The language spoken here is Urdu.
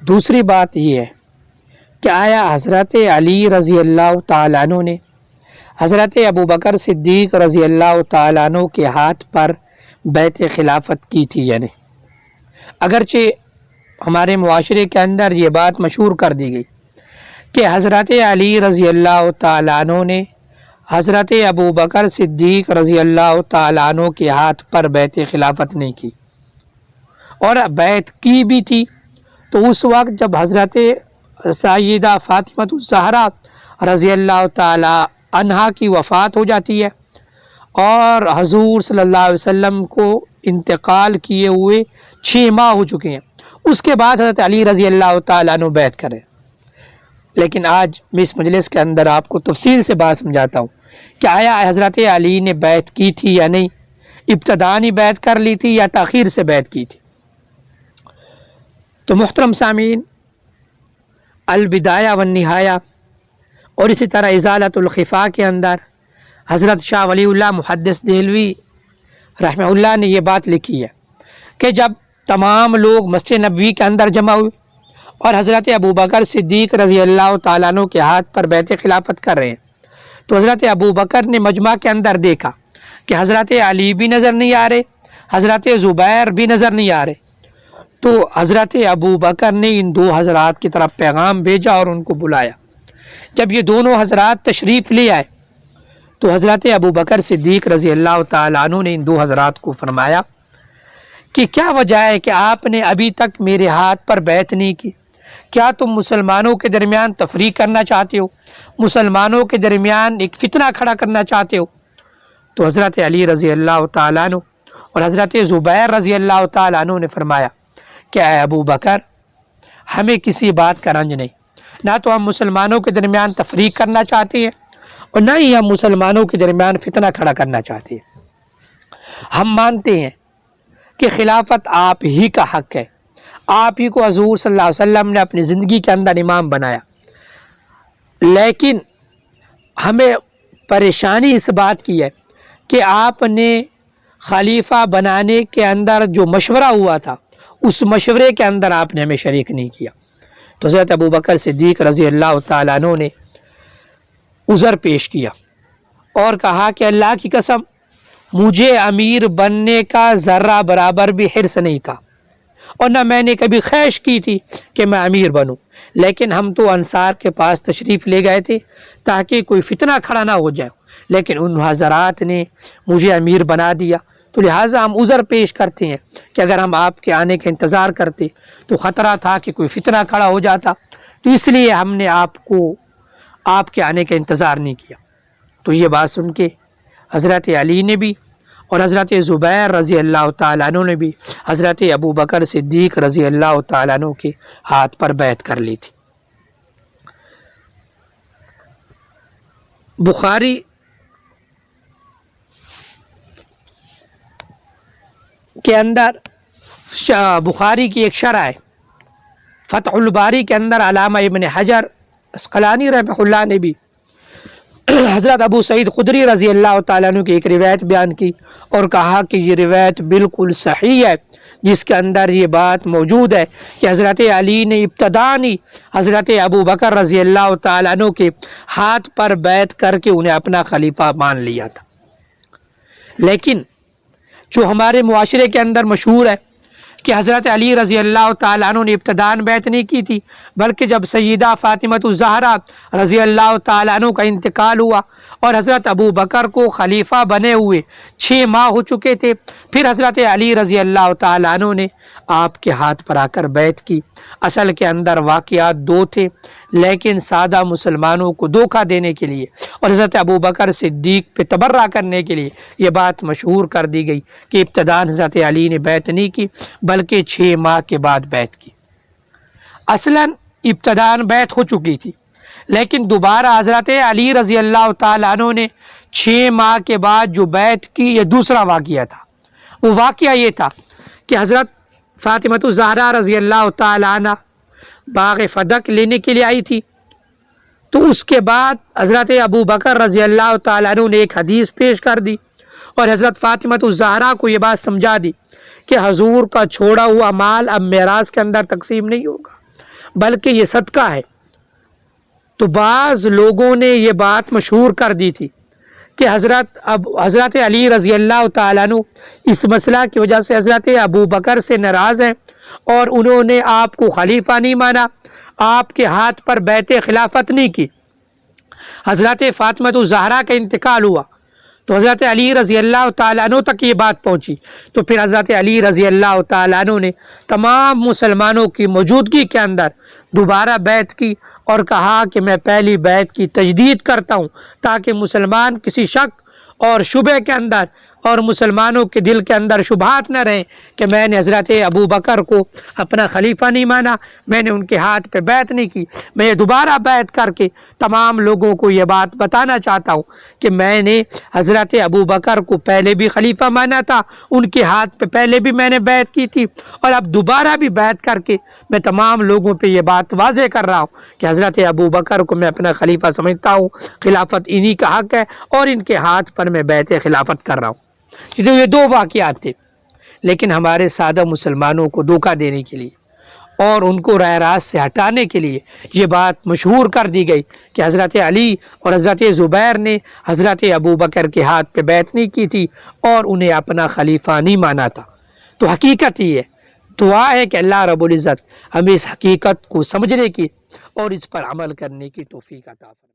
دوسری بات یہ ہے کہ آیا حضرت علی رضی اللہ تعالیٰ عنہ نے حضرت ابوبکر صدیق رضی اللہ تعالیٰ عنہ کے ہاتھ پر بیعت خلافت کی تھی یا نہیں؟ اگرچہ ہمارے معاشرے کے اندر یہ بات مشہور کر دی گئی کہ حضرت علی رضی اللہ تعالیٰ عنہ نے حضرت ابوبکر صدیق رضی اللہ تعالیٰ عنہ کے ہاتھ پر بیعت خلافت نہیں کی، اور بیعت کی بھی تھی تو اس وقت جب حضرت سیدہ فاطمہ الزہرا رضی اللہ تعالی عنہا کی وفات ہو جاتی ہے اور حضور صلی اللہ علیہ وسلم کو انتقال کیے ہوئے 6 ماہ ہو چکے ہیں، اس کے بعد حضرت علی رضی اللہ تعالیٰ عنہ بیعت کرے۔ لیکن آج میں اس مجلس کے اندر آپ کو تفصیل سے بات سمجھاتا ہوں کہ آیا حضرت علی نے بیعت کی تھی یا نہیں، ابتدائی بیعت کر لی تھی یا تاخیر سے بیعت کی تھی۔ تو محترم سامعین، البدایہ والنہایہ اور اسی طرح ازالۃ الخفا کے اندر حضرت شاہ ولی اللہ محدث دہلوی رحمہ اللہ نے یہ بات لکھی ہے کہ جب تمام لوگ مسجد نبوی کے اندر جمع ہوئے اور حضرت ابوبکر صدیق رضی اللہ تعالیٰ عنہ کے ہاتھ پر بیعت خلافت کر رہے ہیں تو حضرت ابوبکر نے مجمع کے اندر دیکھا کہ حضرت علی بھی نظر نہیں آ رہے، حضرت زبیر بھی نظر نہیں آ رہے، تو حضرت ابوبکر نے ان 2 حضرات کی طرف پیغام بھیجا اور ان کو بلایا۔ جب یہ دونوں حضرات تشریف لے آئے تو حضرت ابوبکر صدیق رضی اللہ تعالیٰ عنہ نے ان 2 حضرات کو فرمایا کہ کیا وجہ ہے کہ آپ نے ابھی تک میرے ہاتھ پر بیعت نہیں کی؟ کیا تم مسلمانوں کے درمیان تفریق کرنا چاہتے ہو، مسلمانوں کے درمیان ایک فتنہ کھڑا کرنا چاہتے ہو؟ تو حضرت علی رضی اللہ تعالیٰ عنہ اور حضرت زبیر رضی اللہ تعالیٰ عنہ نے فرمایا کہ اے ابو بکر، ہمیں کسی بات کا رنج نہیں، نہ تو ہم مسلمانوں کے درمیان تفریق کرنا چاہتے ہیں اور نہ ہی ہم مسلمانوں کے درمیان فتنہ کھڑا کرنا چاہتے ہیں۔ ہم مانتے ہیں کہ خلافت آپ ہی کا حق ہے، آپ ہی کو حضور صلی اللہ علیہ وسلم نے اپنی زندگی کے اندر امام بنایا، لیکن ہمیں پریشانی اس بات کی ہے کہ آپ نے خلیفہ بنانے کے اندر جو مشورہ ہوا تھا اس مشورے کے اندر آپ نے ہمیں شریک نہیں کیا۔ تو حضرت ابوبکر صدیق رضی اللہ تعالیٰ عنہ نے عذر پیش کیا اور کہا کہ اللہ کی قسم، مجھے امیر بننے کا ذرہ برابر بھی حرص نہیں تھا اور نہ میں نے کبھی خواہش کی تھی کہ میں امیر بنوں، لیکن ہم تو انصار کے پاس تشریف لے گئے تھے تاکہ کوئی فتنہ کھڑا نہ ہو جائے، لیکن ان حضرات نے مجھے امیر بنا دیا، تو لہٰذا ہم عذر پیش کرتے ہیں کہ اگر ہم آپ کے آنے کا انتظار کرتے تو خطرہ تھا کہ کوئی فتنہ کھڑا ہو جاتا، تو اس لیے ہم نے آپ کے آنے کا انتظار نہیں کیا۔ تو یہ بات سن کے حضرت علی نے بھی اور حضرت زبیر رضی اللہ تعالیٰ عنہ نے بھی حضرت ابوبکر صدیق رضی اللہ تعالیٰ عنہ کے ہاتھ پر بیعت کر لی تھی۔ بخاری کے اندر بخاری کی ایک شرح ہے، فتح الباری کے اندر علامہ ابن حجر اسقلانی رحمہ اللہ نے بھی حضرت ابو سعید خدری رضی اللہ تعالیٰ عنہ کی ایک روایت بیان کی اور کہا کہ یہ روایت بالکل صحیح ہے، جس کے اندر یہ بات موجود ہے کہ حضرت علی نے ابتدائی حضرت ابوبکر رضی اللہ تعالیٰ عنہ کے ہاتھ پر بیعت کر کے انہیں اپنا خلیفہ مان لیا تھا۔ لیکن جو ہمارے معاشرے کے اندر مشہور ہے کہ حضرت علی رضی اللہ تعالیٰ عنہ نے ابتداءً بیعت نہیں کی تھی، بلکہ جب سیدہ فاطمہ الزہرا رضی اللہ تعالیٰ عنہ کا انتقال ہوا اور حضرت ابو بکر کو خلیفہ بنے ہوئے 6 ماہ ہو چکے تھے، پھر حضرت علی رضی اللہ تعالیٰ عنہ نے آپ کے ہاتھ پر آ کر بیعت کی۔ اصل کے اندر واقعات 2 تھے، لیکن سادہ مسلمانوں کو دھوکہ دینے کے لیے اور حضرت ابوبکر صدیق پہ تبرہ کرنے کے لیے یہ بات مشہور کر دی گئی کہ ابتداء حضرت علی نے بیعت نہیں کی بلکہ 6 ماہ کے بعد بیعت کی۔ اصلاً ابتداء بیعت ہو چکی تھی، لیکن دوبارہ حضرت علی رضی اللہ تعالیٰ عنہ نے 6 ماہ کے بعد جو بیعت کی، یہ دوسرا واقعہ تھا۔ وہ واقعہ یہ تھا کہ حضرت فاطمہ الزہرا رضی اللہ تعالیٰ عنہ باغ فدق لینے کے لیے آئی تھی، تو اس کے بعد حضرت ابو بکر رضی اللہ تعالیٰ عنہ نے ایک حدیث پیش کر دی اور حضرت فاطمہ الزہرا کو یہ بات سمجھا دی کہ حضور کا چھوڑا ہوا مال اب میراث کے اندر تقسیم نہیں ہوگا، بلکہ یہ صدقہ ہے۔ تو بعض لوگوں نے یہ بات مشہور کر دی تھی کہ حضرت علی رضی اللہ تعالیٰ عنہ اس مسئلہ کی وجہ سے حضرت ابو بکر سے ناراض ہیں اور انہوں نے آپ کو خلیفہ نہیں مانا، آپ کے ہاتھ پر بیعت خلافت نہیں کی۔ حضرت فاطمہ الزہرا کا انتقال ہوا تو حضرت علی رضی اللہ تعالیٰ عنہ تک یہ بات پہنچی، تو پھر حضرت علی رضی اللہ تعالیٰ عنہ نے تمام مسلمانوں کی موجودگی کے اندر دوبارہ بیعت کی اور کہا کہ میں پہلی بیعت کی تجدید کرتا ہوں تاکہ مسلمان کسی شک اور شبہ کے اندر اور مسلمانوں کے دل کے اندر شبہات نہ رہیں کہ میں نے حضرت ابو بکر کو اپنا خلیفہ نہیں مانا، میں نے ان کے ہاتھ پہ بیعت نہیں کی۔ میں یہ دوبارہ بیعت کر کے تمام لوگوں کو یہ بات بتانا چاہتا ہوں کہ میں نے حضرت ابو بکر کو پہلے بھی خلیفہ مانا تھا، ان کے ہاتھ پہ پہلے بھی میں نے بیعت کی تھی، اور اب دوبارہ بھی بیعت کر کے میں تمام لوگوں پہ یہ بات واضح کر رہا ہوں کہ حضرت ابو بکر کو میں اپنا خلیفہ سمجھتا ہوں، خلافت انہی کا حق ہے، اور ان کے ہاتھ پر میں بیعت خلافت کر رہا ہوں۔ یہ دو واقعات تھے، لیکن ہمارے سادہ مسلمانوں کو دھوکہ دینے کے لیے اور ان کو راہ راست سے ہٹانے کے لیے یہ بات مشہور کر دی گئی کہ حضرت علی اور حضرت زبیر نے حضرت ابو بکر کے ہاتھ پہ بیعت نہیں کی تھی اور انہیں اپنا خلیفہ نہیں مانا تھا۔ تو حقیقت یہ ہے، دعا ہے کہ اللہ رب العزت ہمیں اس حقیقت کو سمجھنے کی اور اس پر عمل کرنے کی توفیق عطا فرمائے۔